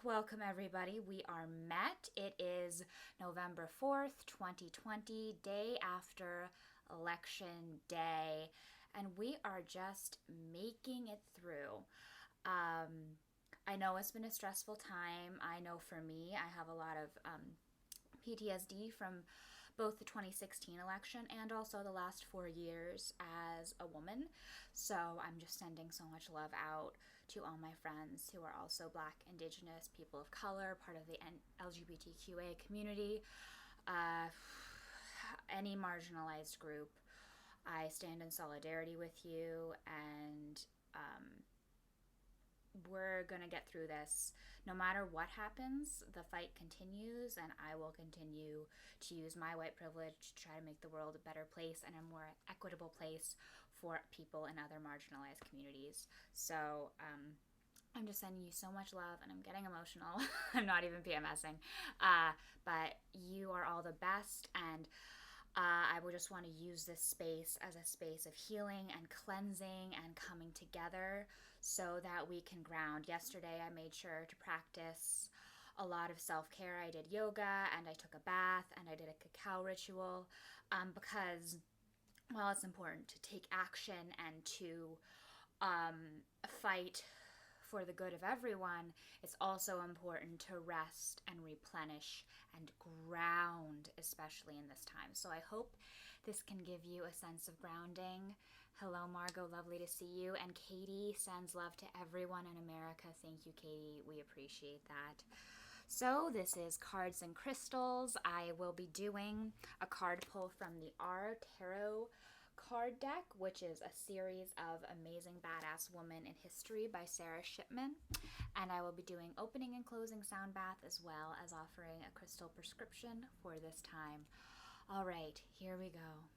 welcome everybody. We are met. It is November 4th, 2020, day after election day, and we are just making it through. I know it's been a stressful time. I know for me, I have a lot of PTSD from both the 2016 election and also the last 4 years as a woman. So I'm just sending so much love out to all my friends who are also Black, Indigenous, people of color, part of the LGBTQA community, any marginalized group. I stand in solidarity with you, and we're going to get through this. No matter what happens, the fight continues, and I will continue to use my white privilege to try to make the world a better place and a more equitable place for people in other marginalized communities. So, I'm just sending you so much love, and I'm getting emotional. I'm not even PMSing. But you are all the best, and I would just want to use this space as a space of healing and cleansing and coming together so that we can ground. Yesterday, I made sure to practice a lot of self-care. I did yoga, and I took a bath, and I did a cacao ritual, because while it's important to take action and to fight for the good of everyone, it's also important to rest and replenish and ground, especially in this time. So I hope this can give you a sense of grounding. Hello, Margot. Lovely to see you. And Katie sends love to everyone in America. Thank you, Katie. We appreciate that. So this is Cards and Crystals. I will be doing a card pull from the R Tarot card deck, which is a series of amazing badass women in history by Sarah Shipman, and I will be doing opening and closing sound bath as well as offering a crystal prescription for this time. All right, here we go.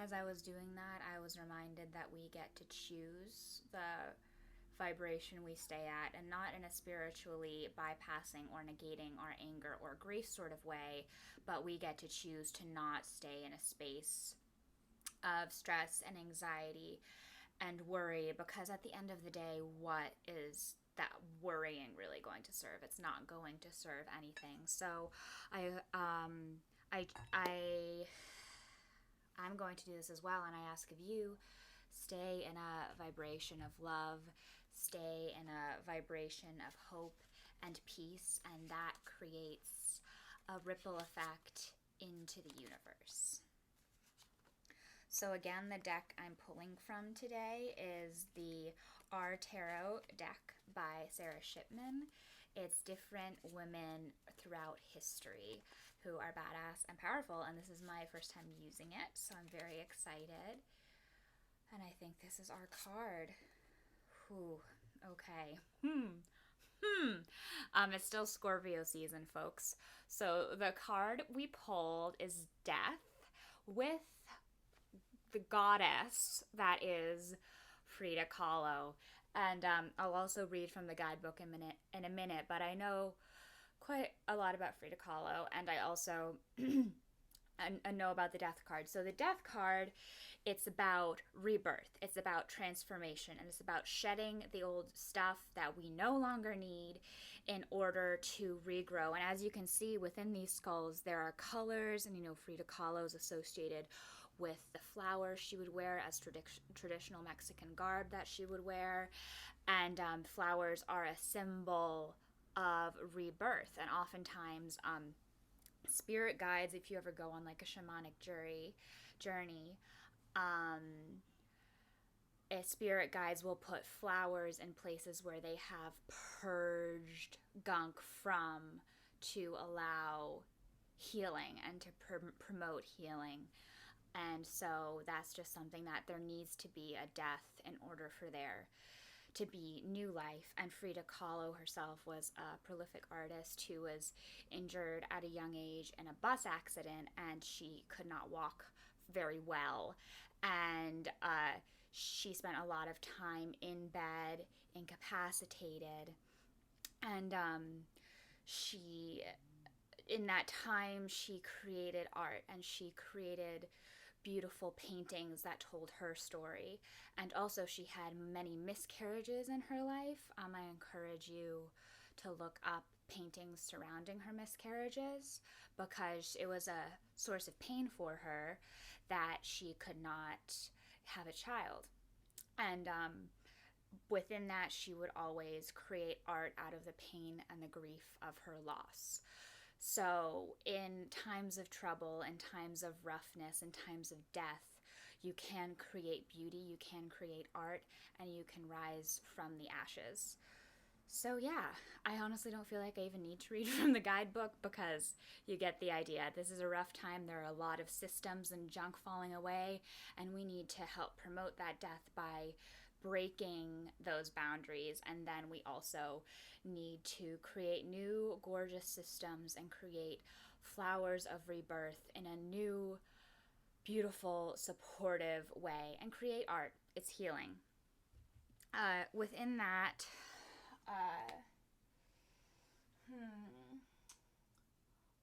As I was doing that, I was reminded that we get to choose the vibration we stay at, and not in a spiritually bypassing or negating our anger or grief sort of way, but we get to choose to not stay in a space of stress and anxiety and worry, because at the end of the day, what is that worrying really going to serve? It's not going to serve anything. So I'm going to do this as well, and I ask of you, stay in a vibration of love, stay in a vibration of hope and peace, and that creates a ripple effect into the universe. So again, the deck I'm pulling from today is the R Tarot deck by Sarah Shipman. It's different women throughout history who are badass and powerful, and this is my first time using it, so I'm very excited. And I think this is our card. Whew, okay. It's still Scorpio season, folks. So the card we pulled is Death, with the goddess that is Frida Kahlo. And I'll also read from the guidebook in a minute, but I know quite a lot about Frida Kahlo, and I also know about the Death card. So the Death card, it's about rebirth, it's about transformation, and it's about shedding the old stuff that we no longer need in order to regrow. And as you can see within these skulls, there are colors, and Frida Kahlo is associated with the flowers she would wear as traditional Mexican garb that she would wear. And flowers are a symbol of rebirth. And oftentimes, spirit guides, if you ever go on like a shamanic journey, um, spirit guides will put flowers in places where they have purged gunk from, to allow healing and to promote healing. And so that's just something that there needs to be a death in order for there to be new life. And Frida Kahlo herself was a prolific artist who was injured at a young age in a bus accident, and she could not walk very well. And she spent a lot of time in bed, incapacitated. And she, in that time, she created art, and she created beautiful paintings that told her story. And also, she had many miscarriages in her life. I encourage you to look up paintings surrounding her miscarriages, because it was a source of pain for her that she could not have a child. And within that, she would always create art out of the pain and the grief of her loss. So, in times of trouble, in times of roughness, in times of death, you can create beauty, you can create art, and you can rise from the ashes. So, yeah, I honestly don't feel like I even need to read from the guidebook, because you get the idea. This is a rough time. There are a lot of systems and junk falling away, and we need to help promote that death by breaking those boundaries. And then we also need to create new gorgeous systems and create flowers of rebirth in a new, beautiful, supportive way, and create art. It's healing. Within that,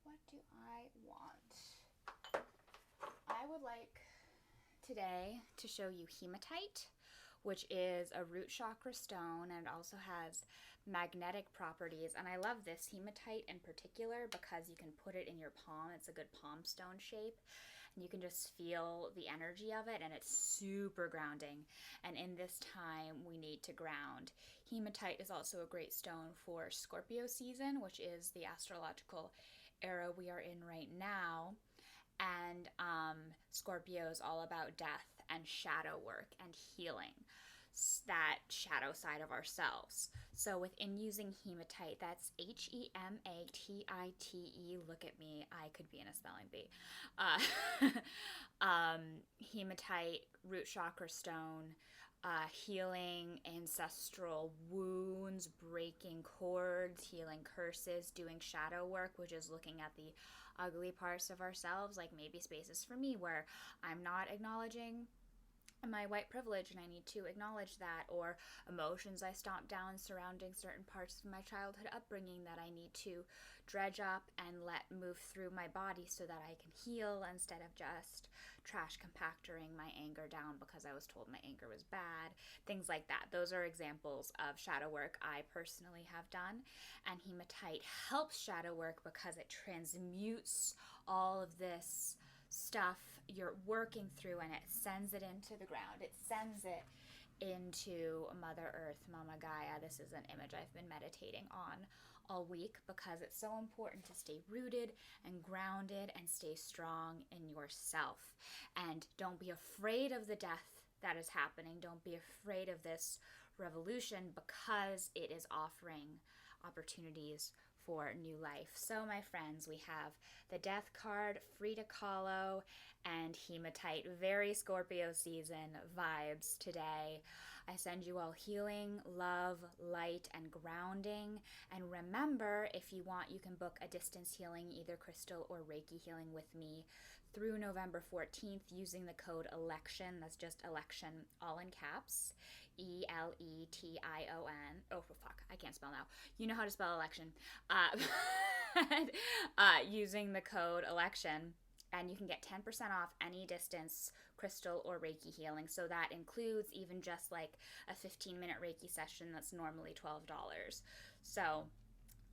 what do I want? I would like today to show you hematite, which is a root chakra stone, and it also has magnetic properties. And I love this hematite in particular because you can put it in your palm. It's a good palm stone shape, and you can just feel the energy of it, and it's super grounding. And in this time, we need to ground. Hematite is also a great stone for Scorpio season, which is the astrological era we are in right now. And Scorpio is all about death and shadow work and healing, that shadow side of ourselves. So within using hematite, that's Hematite. Look at me, I could be in a spelling bee. Hematite, root chakra stone, healing ancestral wounds, breaking cords, healing curses, doing shadow work, which is looking at the ugly parts of ourselves, like maybe spaces for me where I'm not acknowledging my white privilege, and I need to acknowledge that, or emotions I stomped down surrounding certain parts of my childhood upbringing that I need to dredge up and let move through my body so that I can heal, instead of just trash compactoring my anger down because I was told my anger was bad, things like that. Those are examples of shadow work I personally have done, and hematite helps shadow work because it transmutes all of this stuff you're working through, and it sends it into the ground. It sends it into Mother Earth, Mama Gaia. This is an image I've been meditating on all week because it's so important to stay rooted and grounded and stay strong in yourself. And don't be afraid of the death that is happening. Don't be afraid of this revolution, because it is offering opportunities for new life. So, my friends, we have the Death card, Frida Kahlo, and Hematite. Very Scorpio season vibes today. I send you all healing, love, light, and grounding. And remember, if you want, you can book a distance healing, either crystal or Reiki healing with me through November 14th using the code ELECTION. That's just ELECTION, all in caps. ELETION. Oh, fuck, I can't spell now. You know how to spell election. Using the code ELECTION, and you can get 10% off any distance crystal or Reiki healing. So that includes even just like a 15-minute Reiki session that's normally $12. So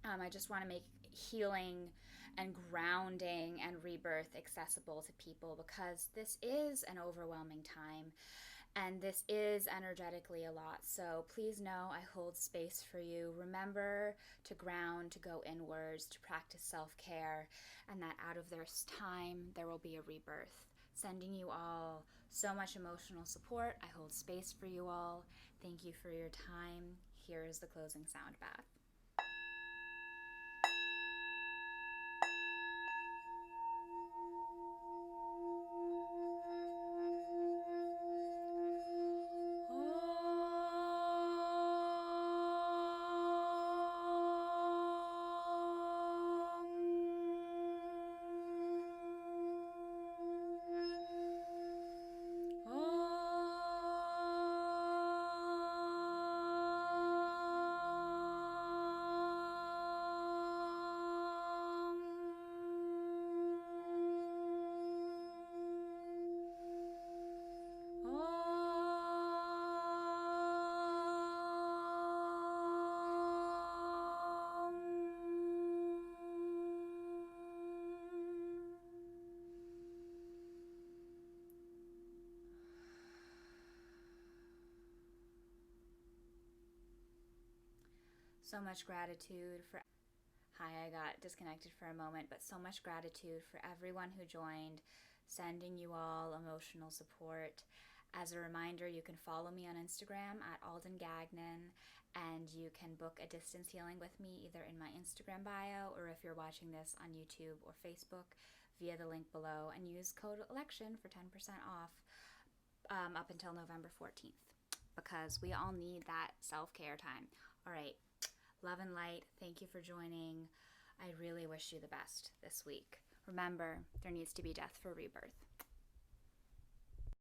I just want to make healing and grounding and rebirth accessible to people, because this is an overwhelming time. And this is energetically a lot, so please know I hold space for you. Remember to ground, to go inwards, to practice self-care, and that out of this time there will be a rebirth. Sending you all so much emotional support. I hold space for you all. Thank you for your time. Here is the closing sound bath. So much gratitude for... Hi, I got disconnected for a moment, but so much gratitude for everyone who joined, sending you all emotional support. As a reminder, you can follow me on Instagram at Alden Gagnon, and you can book a distance healing with me either in my Instagram bio or if you're watching this on YouTube or Facebook via the link below, and use code ELECTION for 10% off up until November 14th, because we all need that self-care time. All right. Love and light. Thank you for joining. I really wish you the best this week. Remember, there needs to be death for rebirth.